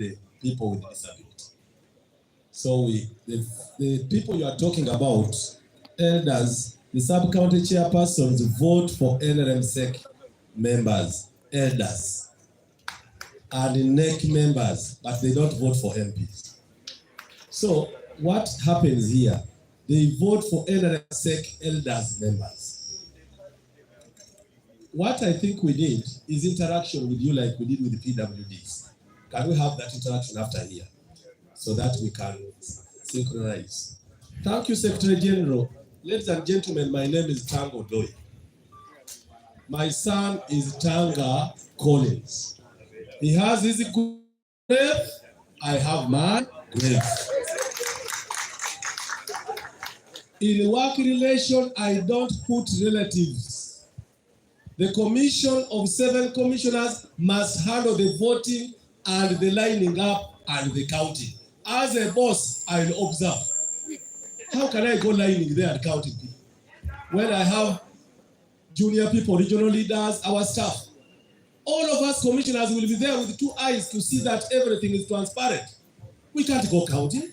the people with disability. So the people you are talking about, elders, the sub-county chairpersons vote for NRM CEC members, elders, and the NEC members, but they don't vote for MPs. So what happens here? They vote for NRM CEC elders members. What I think we need is interaction with you like we did with the PWDs. Can we have that interaction after here so that we can synchronize? Thank you, Secretary General. Ladies and gentlemen, my name is Tango Doi. My son is Tanga Collins. He has his grave, I have my grave. In work relation, I don't put relatives. The commission of 7 commissioners must handle the voting and the lining up and the counting. As a boss, I'll observe. How can I go lining there and counting people? When I have junior people, regional leaders, our staff, all of us commissioners will be there with 2 eyes to see that everything is transparent. We can't go counting.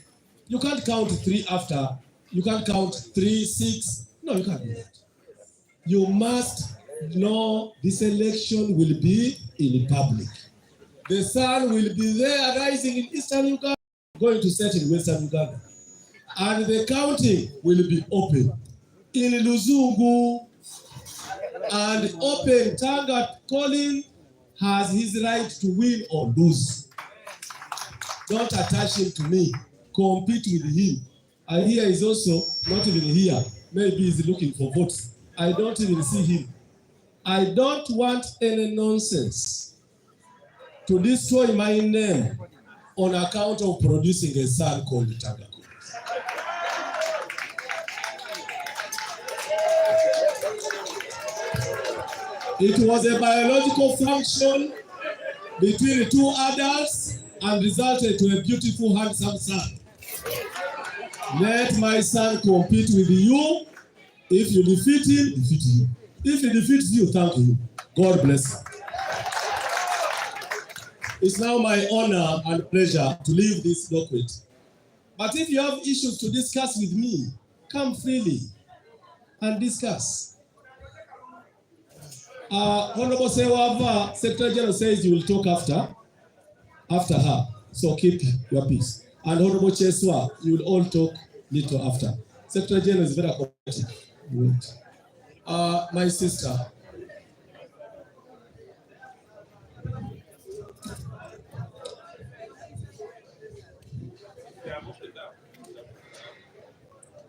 You can't count 3 after. You can't count 3, 6. No, you can't do that. You must know this election will be in public. The sun will be there rising in Eastern Uganda, going to set in Western Uganda. And the counting will be open in Luzungu and open. Tanga Colin has his right to win or lose. Don't attach him to me. Compete with him. I hear he's also not even here. Maybe he's looking for votes. I don't even see him. I don't want any nonsense to destroy my name on account of producing a son called Tanga. It was a biological function between 2 adults and resulted to a beautiful, handsome son. Let my son compete with you. If you defeat him, defeat him. If he defeats you, thank him. God bless you. It's now my honor and pleasure to leave this document. But if you have issues to discuss with me, come freely and discuss. Honorable Sewava, Secretary General says you will talk after her. So keep your peace. And Honorable Cheswa, you will all talk little after. Secretary General is very cooperative. My sister.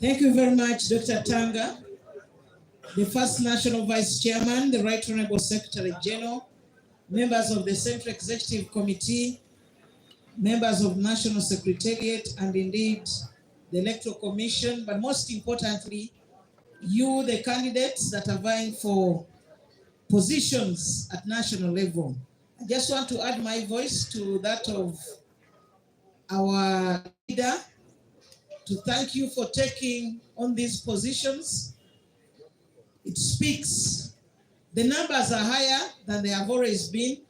Thank you very much, Dr. Tanga, the first National Vice Chairman, the Right Honorable Secretary General, members of the Central Executive Committee, members of National Secretariat, and indeed the Electoral Commission, but most importantly, you, the candidates that are vying for positions at national level. I just want to add my voice to that of our leader to thank you for taking on these positions. It speaks, the numbers are higher than they have always been,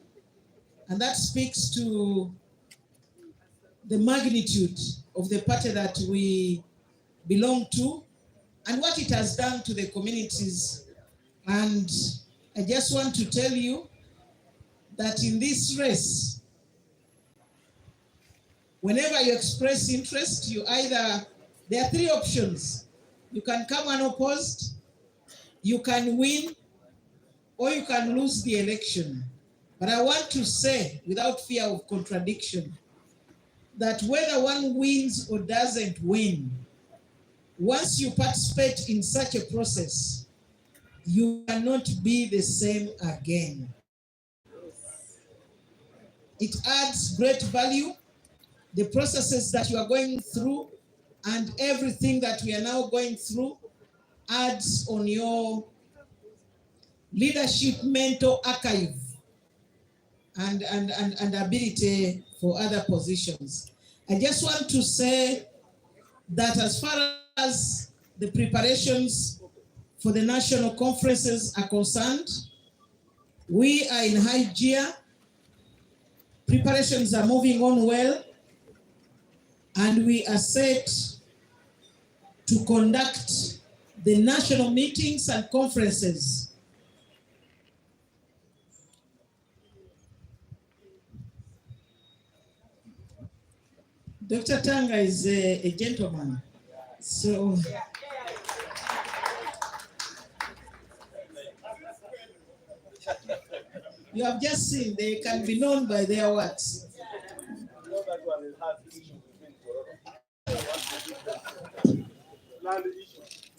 and that speaks to the magnitude of the party that we belong to and what it has done to the communities. And I just want to tell you that in this race, whenever you express interest, there are 3 options. You can come unopposed, you can win, or you can lose the election. But I want to say, without fear of contradiction, that whether one wins or doesn't win, once you participate in such a process, you cannot be the same again. It adds great value. The processes that you are going through and everything that we are now going through adds on your leadership mental archive and ability for other positions. I just want to say that as far as the preparations for the national conferences are concerned, we are in high gear. Preparations are moving on well, and we are set to conduct the national meetings and conferences. Dr. Tanga is a gentleman, so you have just seen they can be known by their works.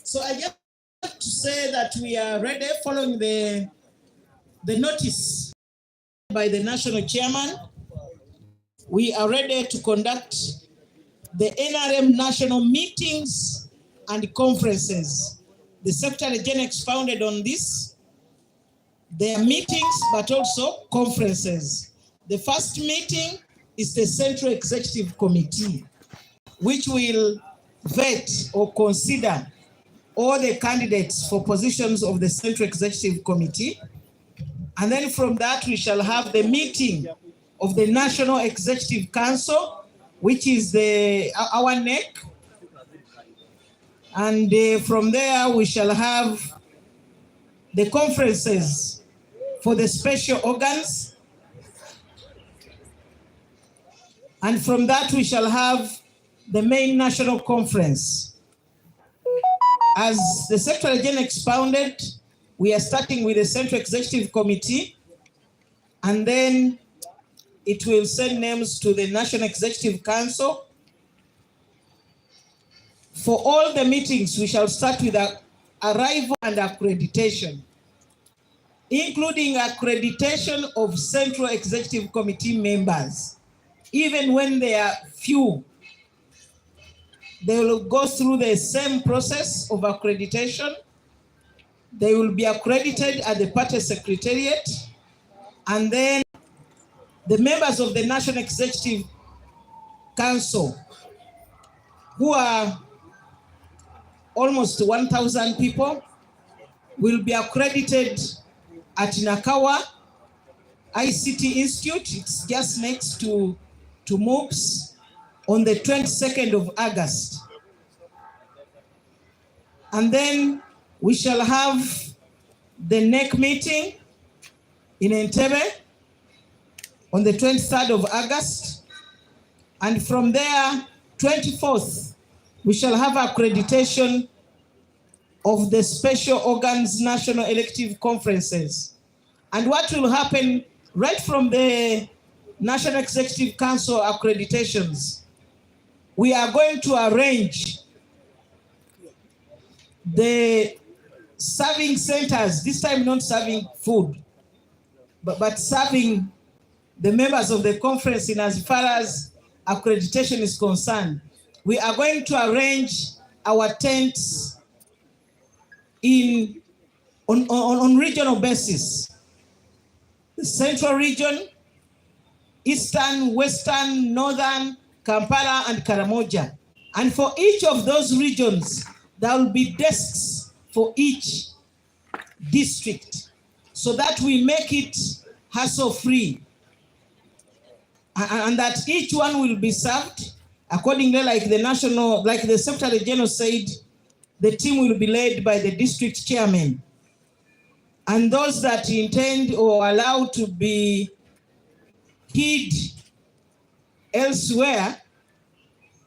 So I just have to say that we are ready following the notice by the national chairman. We are ready to conduct the NRM national meetings and conferences. The Secretary General expounded on this. There are meetings, but also conferences. The first meeting is the Central Executive Committee, which will vet or consider all the candidates for positions of the Central Executive Committee. And then from that, we shall have the meeting of the National Executive Council, which is our NEC. And from there, we shall have the conferences for the special organs. And from that, we shall have the main national conference. As the Secretary General expounded, we are starting with the Central Executive Committee, and then it will send names to the National Executive Council. For all the meetings, we shall start with arrival and accreditation, including accreditation of Central Executive Committee members. Even when they are few, they will go through the same process of accreditation. They will be accredited at the party secretariat, and then the members of the National Executive Council, who are almost 1,000 people, will be accredited at Nakawa ICT Institute. It's just next to MOOCs on the 22nd of August. And then we shall have the NEC meeting in Entebbe on the 23rd of August. And from there, 24th, we shall have accreditation of the special organs national elective conferences. And what will happen right from the National Executive Council accreditations, we are going to arrange the serving centers, this time not serving food, but serving the members of the conference in as far as accreditation is concerned. We are going to arrange our tents on regional basis. The Central Region, Eastern, Western, Northern, Kampala, and Karamoja. And for each of those regions, there will be desks for each district, so that we make it hassle-free, and that each one will be served accordingly, like the Secretary General said, the team will be led by the district chairman. And those that intend or allow to be hid elsewhere,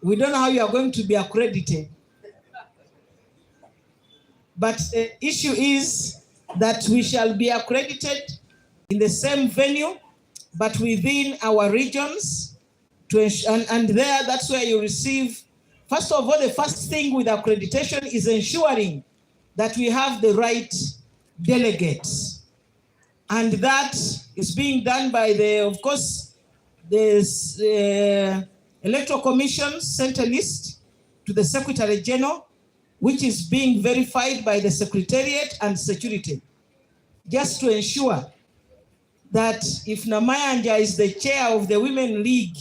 we don't know how you are going to be accredited. But the issue is that we shall be accredited in the same venue, but within our regions. And there, that's where you receive, first of all, the first thing with accreditation is ensuring that we have the right delegates. And that is being done by of course, the Electoral Commission sent a list to the Secretary General, which is being verified by the Secretariat and Security, just to ensure that if Namayanja is the chair of the Women League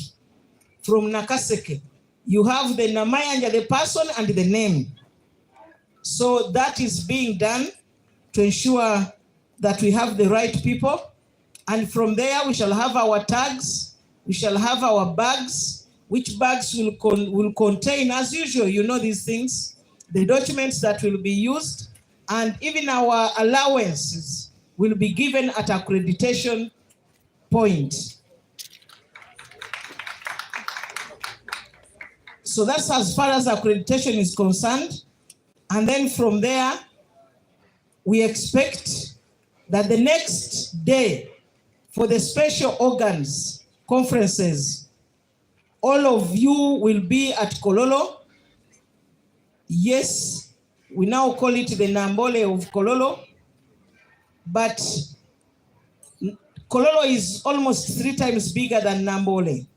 from Nakaseke, you have the Namayanja, the person and the name. So that is being done to ensure that we have the right people. And from there, we shall have our tags We shall have our bags, which bags will contain, as usual, you know these things, the documents that will be used, and even our allowances will be given at accreditation point. So that's as far as accreditation is concerned. And then from there, we expect that the next day for the special organs conferences, all of you will be at Kololo. Yes, we now call it the Nambole of Kololo, but Kololo is almost 3 times bigger than Nambole.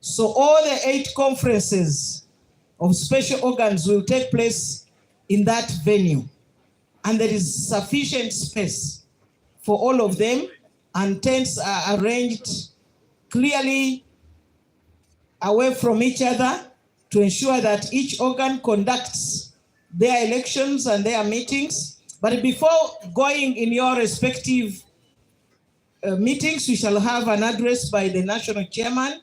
So all the 8 conferences of special organs will take place in that venue. And there is sufficient space for all of them, and tents are arranged clearly away from each other to ensure that each organ conducts their elections and their meetings. But before going in your respective meetings, we shall have an address by the national chairman,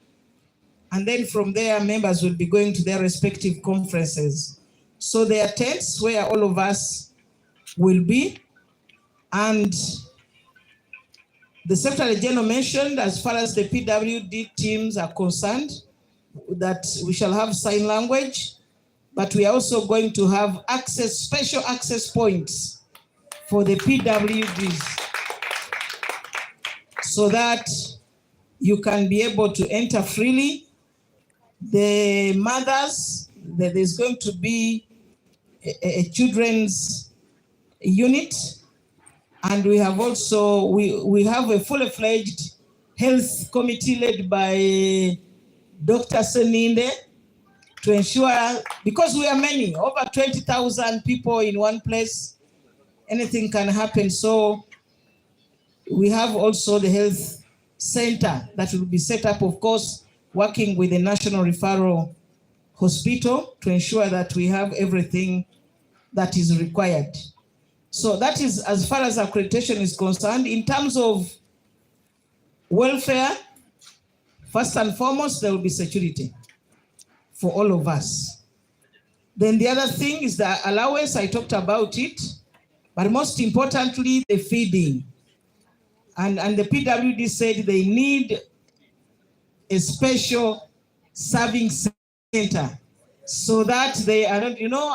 and then from there, members will be going to their respective conferences. So there are tents where all of us will be, and the Secretary General mentioned, as far as the PWD teams are concerned, that we shall have sign language, but we are also going to have access, special access points for the PWDs, so that you can be able to enter freely. The mothers, there's going to be a children's unit, and we have also, we have a fully fledged health committee led by Dr. Seninde to ensure, because we are many, over 20,000 people in one place, anything can happen. So we have also the health center that will be set up, of course, working with the National Referral Hospital to ensure that we have everything that is required. So that is as far as accreditation is concerned. In terms of welfare, first and foremost, there will be security for all of us. Then the other thing is the allowance, I talked about it, but most importantly, the feeding. And the PWD said they need a special serving center so that they are not, you know,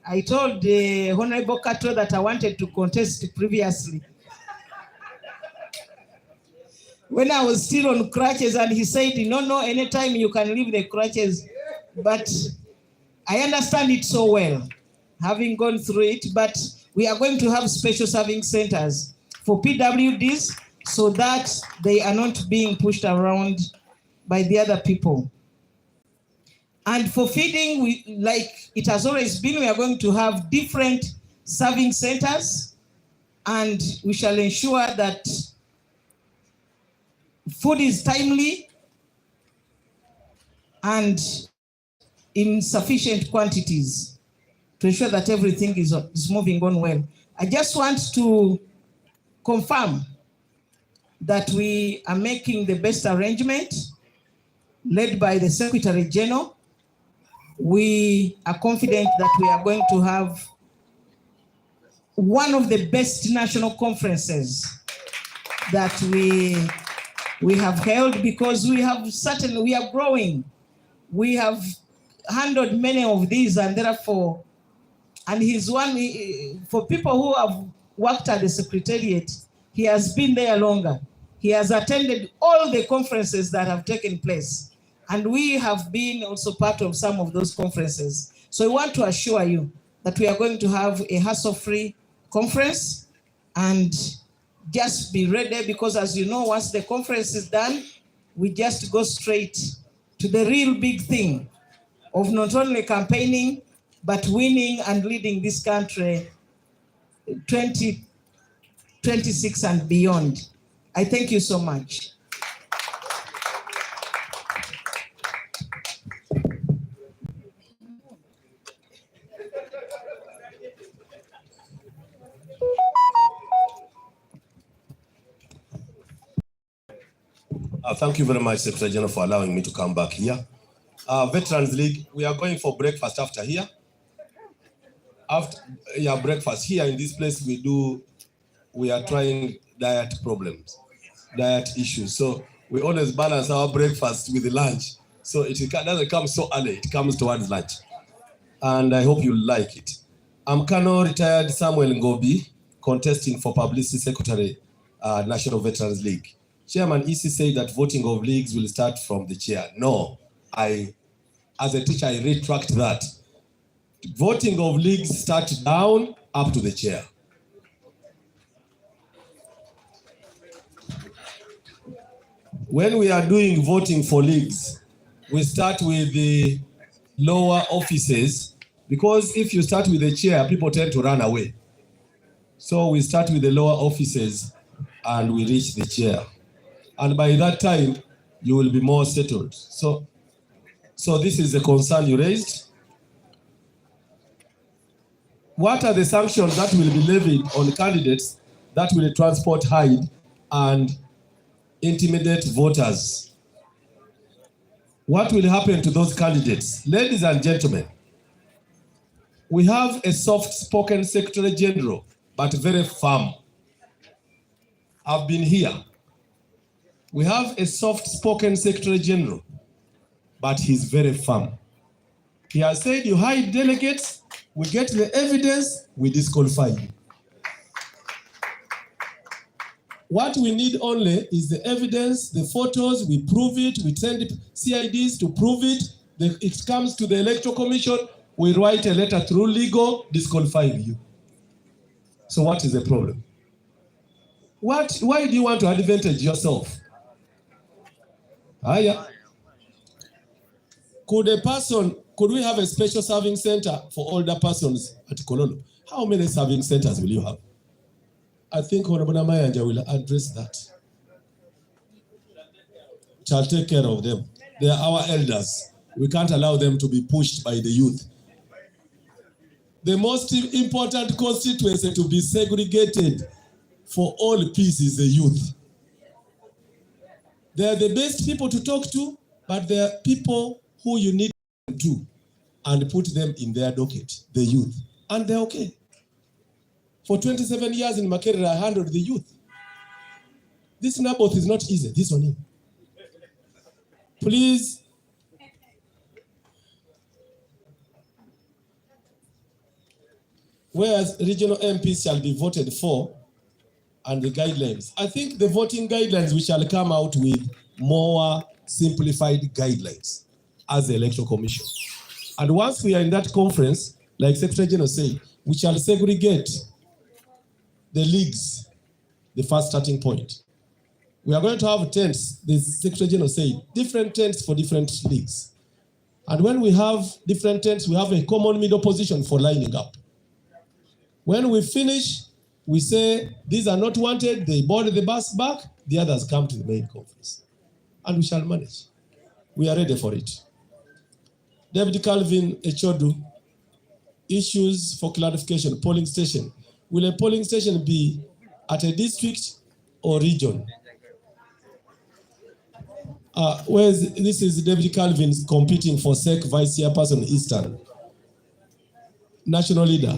I told the Honorable Kato that I wanted to contest previously when I was still on crutches, and he said, no, anytime you can leave the crutches. But I understand it so well, having gone through it, but we are going to have special serving centers for PWDs so that they are not being pushed around by the other people. And for feeding, like it has always been, we are going to have different serving centers, and we shall ensure that food is timely and in sufficient quantities to ensure that everything is moving on well. I just want to confirm that we are making the best arrangement led by the Secretary General. We are confident that we are going to have one of the best national conferences that we have held, because we are growing. We have handled many of these, and therefore, and he's one, for people who have worked at the Secretariat, he has been there longer. He has attended all the conferences that have taken place, and we have been also part of some of those conferences. So we want to assure you that we are going to have a hassle-free conference, and just be ready, because as you know, once the conference is done, we just go straight to the real big thing of not only campaigning, but winning and leading this country 2026 and beyond. I thank you so much. Thank you very much, Secretary General, for allowing me to come back here. Veterans League, we are going for breakfast after here. After breakfast here in this place, we are trying diet problems, diet issues. So we always balance our breakfast with the lunch. So it doesn't come so early, it comes towards lunch. And I hope you like it. I'm Colonel retired Samuel Ngobi, contesting for Publicity Secretary, National Veterans League. Chairman EC said that voting of leagues will start from the chair. No, as a teacher, I retract that. Voting of leagues start down up to the chair. When we are doing voting for leagues, we start with the lower offices, because if you start with the chair, people tend to run away. So we start with the lower offices and we reach the chair. And by that time, you will be more settled. So this is the concern you raised. What are the sanctions that will be levied on candidates that will transport, hide, and intimidate voters? What will happen to those candidates? Ladies and gentlemen, we have a soft-spoken Secretary General, but very firm. I've been here. We have a soft-spoken Secretary General, but he's very firm. He has said, you hide delegates, we get the evidence, we disqualify you. What we need only is the evidence, the photos, we prove it, we send CIDs to prove it, it comes to the Electoral Commission, we write a letter through legal, disqualifying you. So what is the problem? Why do you want to advantage yourself? Could we have a special serving center for older persons at Kololo? How many serving centers will you have? I think Honorable Mayanja will address that. Shall take care of them. They are our elders. We can't allow them to be pushed by the youth. The most important constituency to be segregated for all peace is the youth. They are the best people to talk to, but they are people who you need to and put them in their docket, the youth. And they're okay. For 27 years in Makerere, I handled the youth. This Naboth is not easy, this on him. Please. Whereas regional MPs shall be voted for, and the guidelines. I think the voting guidelines, we shall come out with more simplified guidelines as the Electoral Commission. And once we are in that conference, like Secretary General said, we shall segregate the leagues, the first starting point. We are going to have tents, the Secretary General said, different tents for different leagues. And when we have different tents, we have a common middle position for lining up. When we finish, we say, these are not wanted, they board the bus back, the others come to the main conference. And we shall manage. We are ready for it. Deputy Calvin Echodu, issues for clarification, polling station. Will a polling station be at a district or region? This is Deputy Calvin competing for CEC Vice Chairperson Eastern. National leader.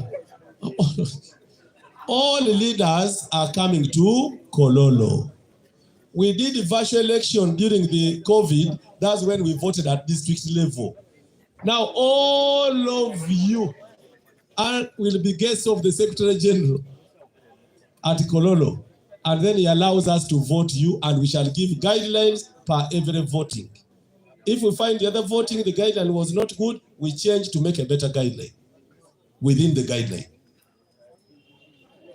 All the leaders are coming to Kololo. We did the virtual election during the COVID. That's when we voted at district level. Now all of you will be guests of the Secretary General at Kololo. And then he allows us to vote you, and we shall give guidelines per every voting. If we find the other voting, the guideline was not good, we change to make a better guideline within the guideline.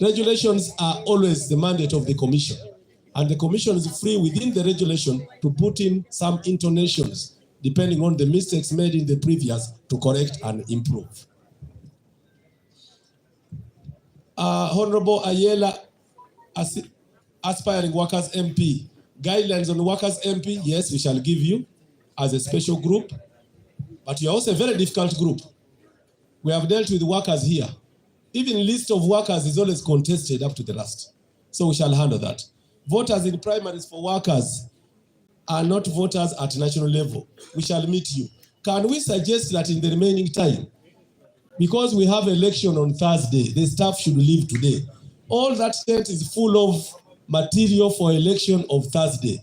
Regulations are always the mandate of the Commission, and the Commission is free within the regulation to put in some intonations depending on the mistakes made in the previous to correct and improve. Honorable Ayela, aspiring workers MP, guidelines on workers MP, yes, we shall give you as a special group, but you are also a very difficult group. We have dealt with workers here. Even list of workers is always contested up to the last. So we shall handle that. Voters in primaries for workers, are not voters at national level. We shall meet you. Can we suggest that in the remaining time, because we have election on Thursday, the staff should leave today. All that tent is full of material for election of Thursday.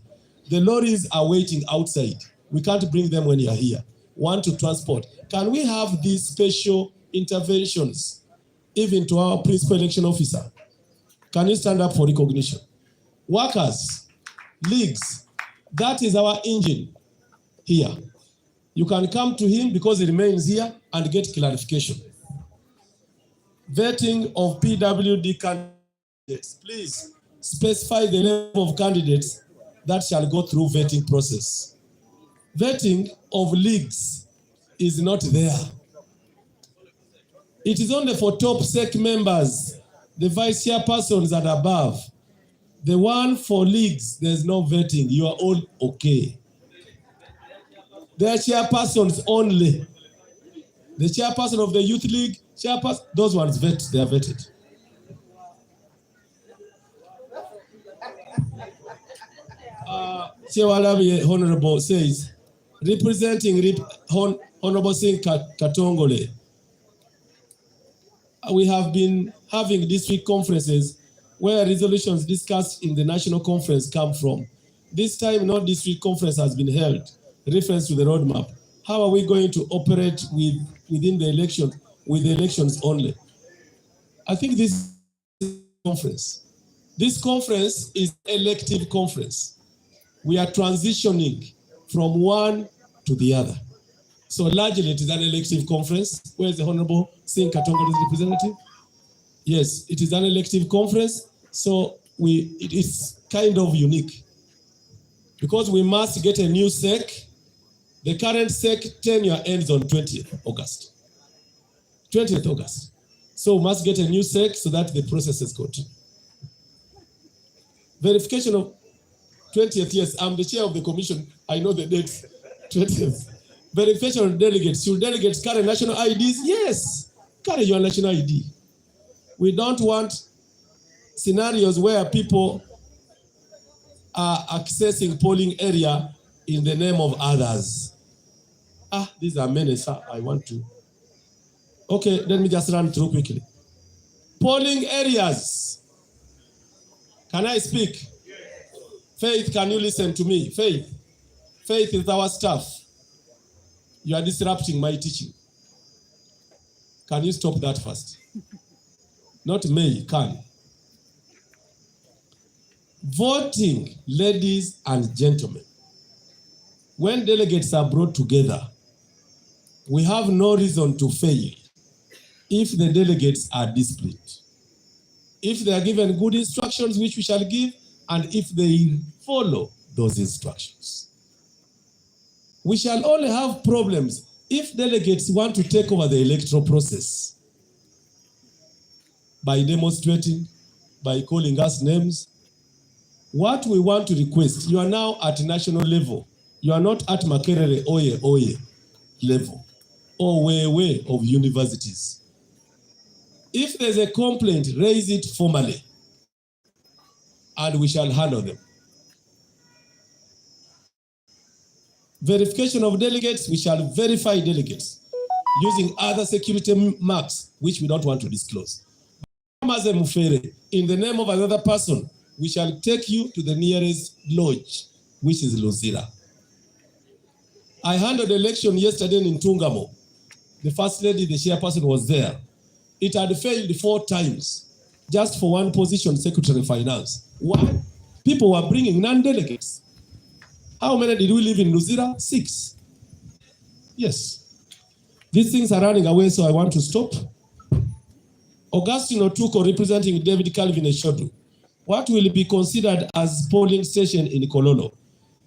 The lorries are waiting outside. We can't bring them when you are here. Want to transport. Can we have these special interventions even to our principal election officer? Can you stand up for recognition? Workers, leagues, that is our engine here. You can come to him because he remains here and get clarification. Vetting of PWD candidates. Please specify the level of candidates that shall go through vetting process. Vetting of leagues is not there. It is only for top CEC members, the vice chairpersons and above. The one for leagues, there's no vetting. You are all okay. They are chairpersons only. The chairperson of the youth league, chairperson, those ones vet, they are vetted. Chewalabi Honorable says, representing Honorable Singh Katongole, we have been having district conferences where resolutions discussed in the national conference come from. This time, no district conference has been held. Reference to the roadmap. How are we going to operate within the election, with the elections only? I think this conference. This conference is elective conference. We are transitioning from one to the other. So largely it is an elective conference. Where is the Honorable Singh Katongo's representative? Yes, it is an elective conference. So it is kind of unique because we must get a new CEC. The current CEC tenure ends on 20th August. 20th August. So we must get a new CEC so that the processes continue. Verification of 20th, yes, I'm the chair of the commission. I know the dates. 20th. Verification of delegates. Should delegates carry national IDs? Yes, carry your national ID. We don't want scenarios where people are accessing polling area in the name of others. These are many, sir. I want to. Okay, let me just run through quickly. Polling areas. Can I speak? Faith, can you listen to me? Faith. Faith is our staff. You are disrupting my teaching. Can you stop that first? Not me, can. Voting, ladies and gentlemen. When delegates are brought together, we have no reason to fail if the delegates are disciplined. If they are given good instructions, which we shall give, and if they follow those instructions. We shall only have problems if delegates want to take over the electoral process by demonstrating, by calling us names. What we want to request, you are now at national level. You are not at Makerere Oye level or way of universities. If there's a complaint, raise it formally and we shall handle them. Verification of delegates, we shall verify delegates using other security marks, which we don't want to disclose. In the name of another person, we shall take you to the nearest lodge, which is Luzira. I handled the election yesterday in Tungamo. The first lady, the chairperson, was there. It had failed 4 times, just for one position, Secretary of Finance. Why? People were bringing non-delegates. How many did we live in Luzira? 6. Yes. These things are running away, so I want to stop. Augustine Otuko representing David Calvin Eshodu. What will be considered as polling station in Kololo?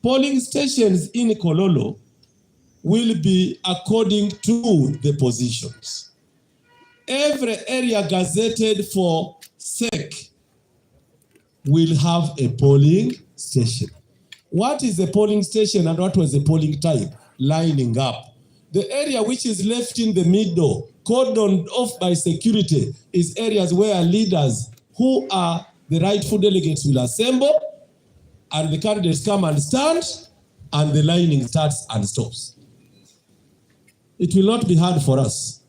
Polling stations in Kololo will be according to the positions. Every area gazetted for CEC will have a polling station. What is a polling station and what was the polling type? Lining up. The area which is left in the middle, cordoned off by security, is areas where leaders who are the rightful delegates will assemble and the candidates come and stand and the lining starts and stops. It will not be hard for us.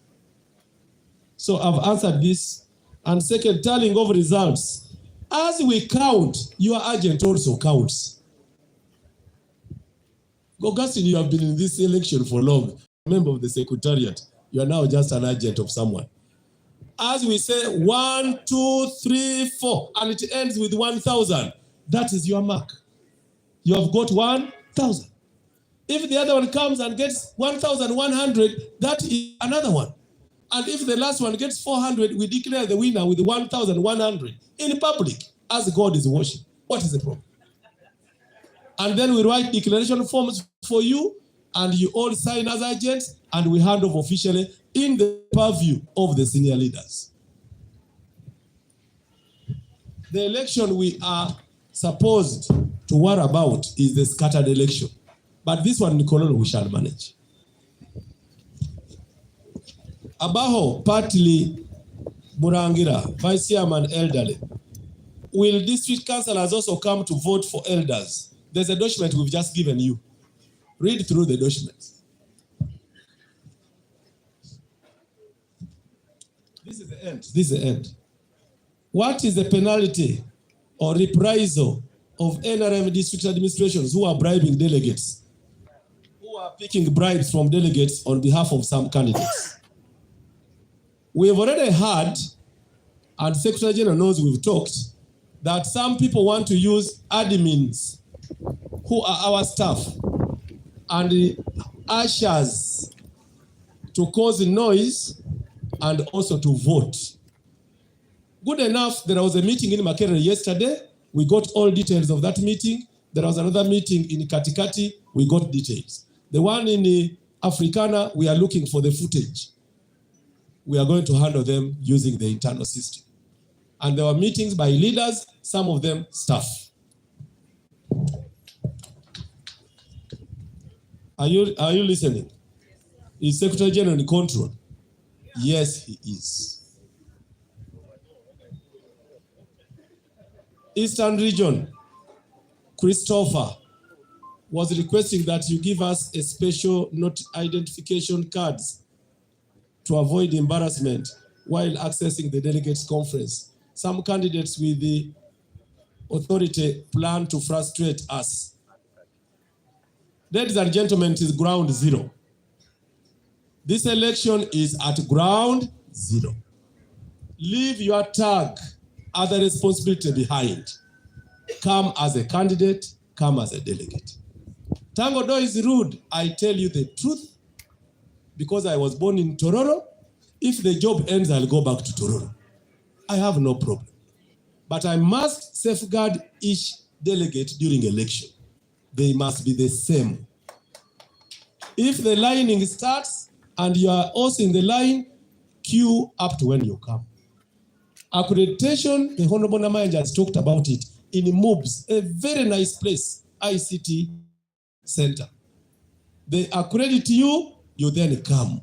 So I've answered this. And second, tallying of results. As we count, your agent also counts. Augustine, you have been in this election for long. Member of the Secretariat, you are now just an agent of someone. As we say 1, 2, 3, 4, and it ends with 1,000, that is your mark. You have got 1,000. If the other one comes and gets 1,100, that is another one. And if the last one gets 400, we declare the winner with 1,100 in public as God is watching. What is the problem? And then we write declaration forms for you, and you all sign as agents, and we hand over officially in the purview of the senior leaders. The election we are supposed to worry about is the scattered election. But this one, Nicololo, we shall manage. Abaho, partly Murangira, Vice Chairman Elderly. Will district councillors also come to vote for elders? There's a document we've just given you. Read through the documents. This is the end. This is the end. What is the penalty or reprisal of NRM district administrations who are bribing delegates, who are picking bribes from delegates on behalf of some candidates? We have already heard, and Secretary General knows we've talked, that some people want to use admins who are our staff and ushers to cause noise and also to vote. Good enough, there was a meeting in Makerere yesterday. We got all details of that meeting. There was another meeting in Katikati. We got details. The one in Africana, we are looking for the footage. We are going to handle them using the internal system. And there were meetings by leaders, some of them staff. Are you listening? Is Secretary General in control? Yes, he is. Eastern Region, Christopher was requesting that you give us a special note identification cards to avoid embarrassment while accessing the delegates conference. Some candidates with the authority plan to frustrate us. Ladies and gentlemen, it is ground zero. This election is at ground zero. Leave your tag, other responsibility behind. Come as a candidate, come as a delegate. Tango Do is rude. I tell you the truth, because I was born in Tororo. If the job ends, I'll go back to Tororo. I have no problem. But I must safeguard each delegate during election. They must be the same. If the lining starts and you are also in the line, queue up to when you come. Accreditation, the Honorable Namanja has talked about it, in MOOBS, a very nice place, ICT center. They accredit you, you then come.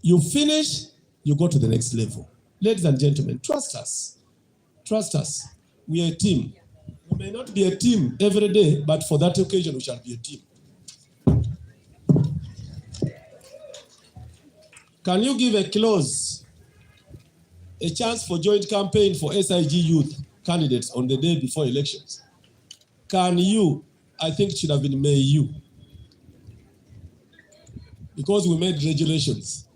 You finish, you go to the next level. Ladies and gentlemen, trust us. Trust us. We are a team. We may not be a team every day, but for that occasion, we shall be a team. Can you give a clause, a chance for joint campaign for SIG youth candidates on the day before elections? Can you? I think it should have been may you. Because we made regulations.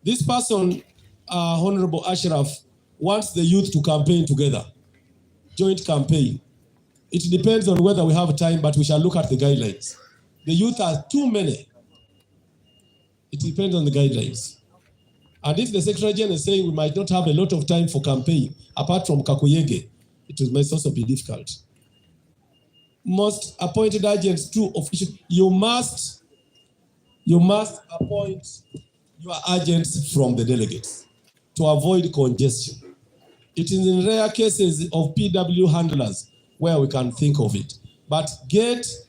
This person, Honorable Ashraf, wants the youth to campaign together. Joint campaign. It depends on whether we have time, but we shall look at the guidelines. The youth are too many. It depends on the guidelines. And if the Secretary General is saying we might not have a lot of time for campaign, apart from Kakuyege, it might also be difficult. Most appointed agents too, official, you must appoint your agents from the delegates to avoid congestion. It is in rare cases of PW handlers where we can think of it. But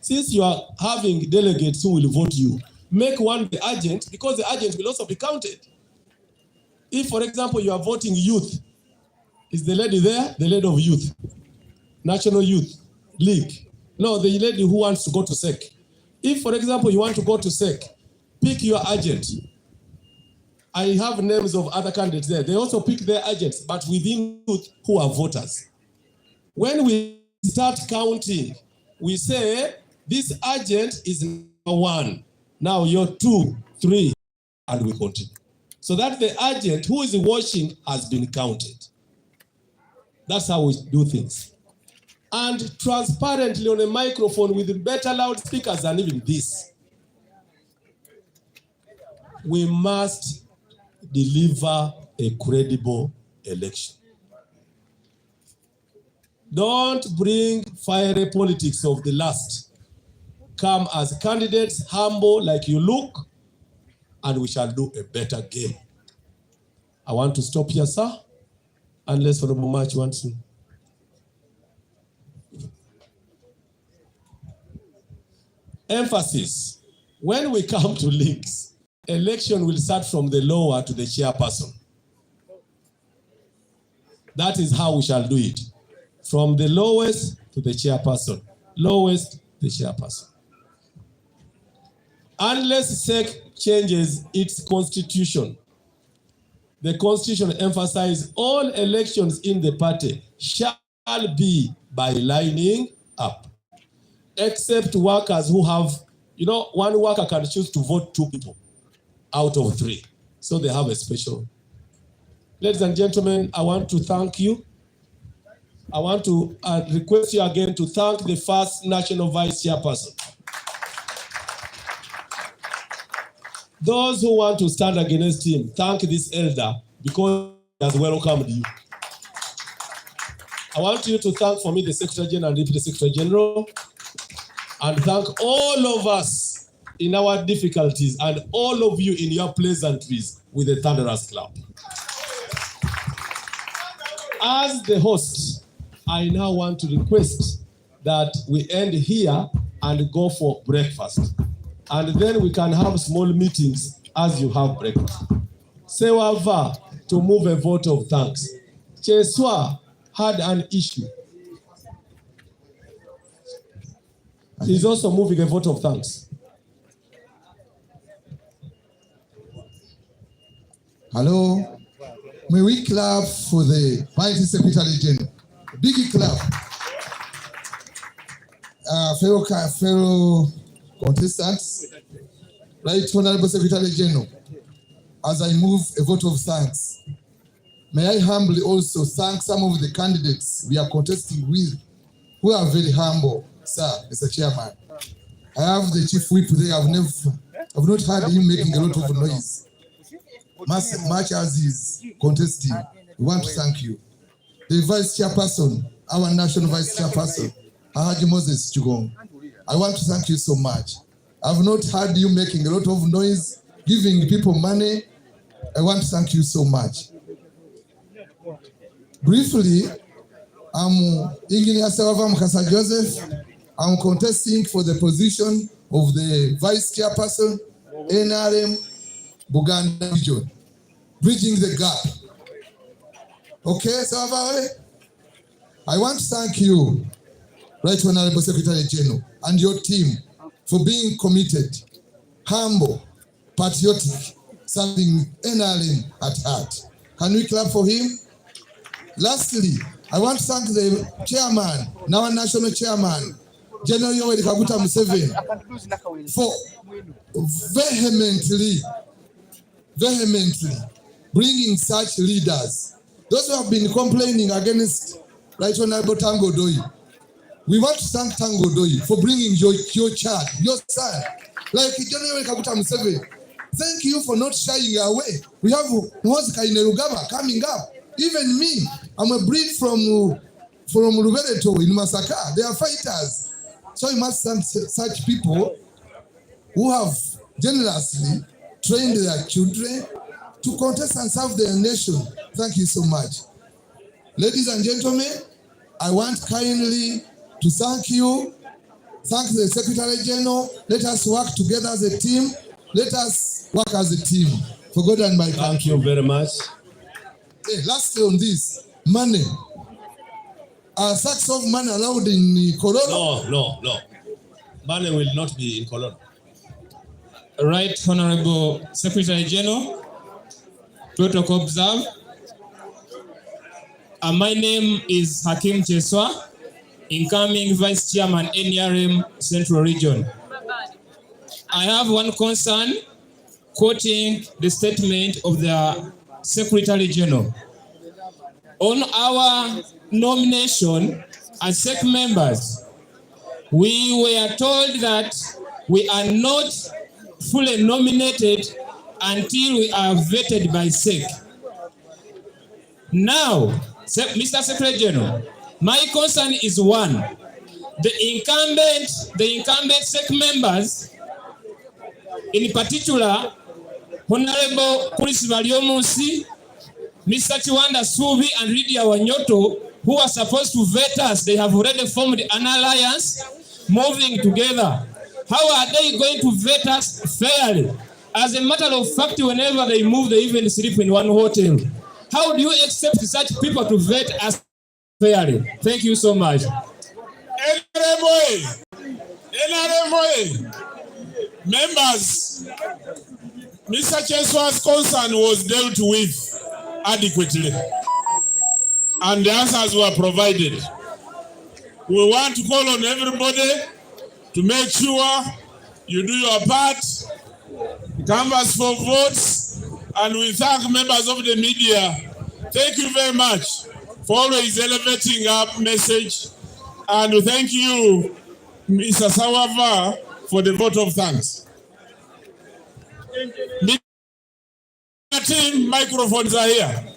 since you are having delegates who will vote you, make one the agent, because the agent will also be counted. If, for example, you are voting youth, is the lady there, the lady of youth, National Youth League? No, the lady who wants to go to CEC. If, for example, you want to go to CEC, pick your agent. I have names of other candidates there. They also pick their agents, but within who are voters. When we start counting, we say, this agent is number 1. Now you're 2, 3, and we continue. So that the agent who is watching has been counted. That's how we do things. And transparently on a microphone with better loudspeakers than even this. We must deliver a credible election. Don't bring fiery politics of the last. Come as candidates, humble like you look, and we shall do a better game. I want to stop here, sir, unless Honorable March wants to. Emphasis. When we come to links, election will start from the lower to the chairperson. That is how we shall do it. From the lowest to the chairperson. Lowest to the chairperson. Unless SEC changes its constitution, the constitution emphasizes all elections in the party shall be by lining up. Except workers who have, one worker can choose to vote 2 people out of 3. So they have a special. Ladies and gentlemen, I want to thank you. I want to request you again to thank the first national vice chairperson. Those who want to stand against him, thank this elder because he has welcomed you. I want you to thank for me the Secretary General and Deputy Secretary General, and thank all of us in our difficulties and all of you in your pleasantries with a thunderous clap. As the host, I now want to request that we end here and go for breakfast. And then we can have small meetings as you have breakfast. Sewava to move a vote of thanks. Cheswa had an issue. He's also moving a vote of thanks. Hello. May we clap for the Vice Secretary General. Big clap. Fellow contestants, Right Honorable Secretary General, as I move a vote of thanks, may I humbly also thank some of the candidates we are contesting with, who are very humble, sir, Mr. Chairman. I have the Chief Whip there. I've not heard him making a lot of noise. Much as he's contesting, we want to thank you. The Vice Chairperson, our National Vice Chairperson, Haji Moses Chugong, I want to thank you so much. I've not heard you making a lot of noise, giving people money. I want to thank you so much. Briefly, I'm Engineer Sawava Mkasa Joseph. I'm contesting for the position of the Vice Chairperson, NRM, Buganda region, bridging the gap. Okay, Sawava, I want to thank you, Right Honorable Secretary General, and your team for being committed, humble, patriotic, serving NRM at heart. Can we clap for him? Lastly, I want to thank the chairman, now national chairman, General Yoweri Kaguta Museveni, for vehemently bringing such leaders. Those who have been complaining against Right Honorable Tango Doi, we want to thank Tango Doi for bringing your child, your son, like General Yoweri Kaguta Museveni. Thank you for not shying away. We have Moses Kainerugaba coming up. Even me, I'm a breed from Rubereto in Masaka. They are fighters. So you must thank such people who have generously trained their children to contest and serve their nation. Thank you so much. Ladies and gentlemen, I want kindly to thank you. Thank the Secretary General. Let us work together as a team. Let us work as a team for God and my country. Thank you very much. Hey, lastly on this, money. Are sacks of money allowed in Corona? No. money will not be in Cologne. Right, Honorable Secretary General, protocol observed. My name is Hakim Cheswa, incoming Vice Chairman NRM Central Region. I have one concern, quoting the statement of the Secretary General. On our nomination as SEC members, we were told that we are not fully nominated until we are vetted by SEC. Now, Mr. Secretary General, my concern is one. The incumbent SEC members, in particular, Honorable Chris Valiomusi, Mr. Chiwanda Subi, and Lydia Wanyoto, who are supposed to vet us, they have already formed an alliance, moving together. How are they going to vet us fairly? As a matter of fact, whenever they move, they even sleep in one hotel. How do you accept such people to vet us fairly? Thank you so much. NRM members, Mr. Cheswa's concern was dealt with adequately, and the answers were provided. We want to call on everybody to make sure you do your part, canvass for votes, and we thank members of the media. Thank you very much for always elevating our message, and we thank you, Mr. Sawava, for the vote of thanks. Media team, microphones are here.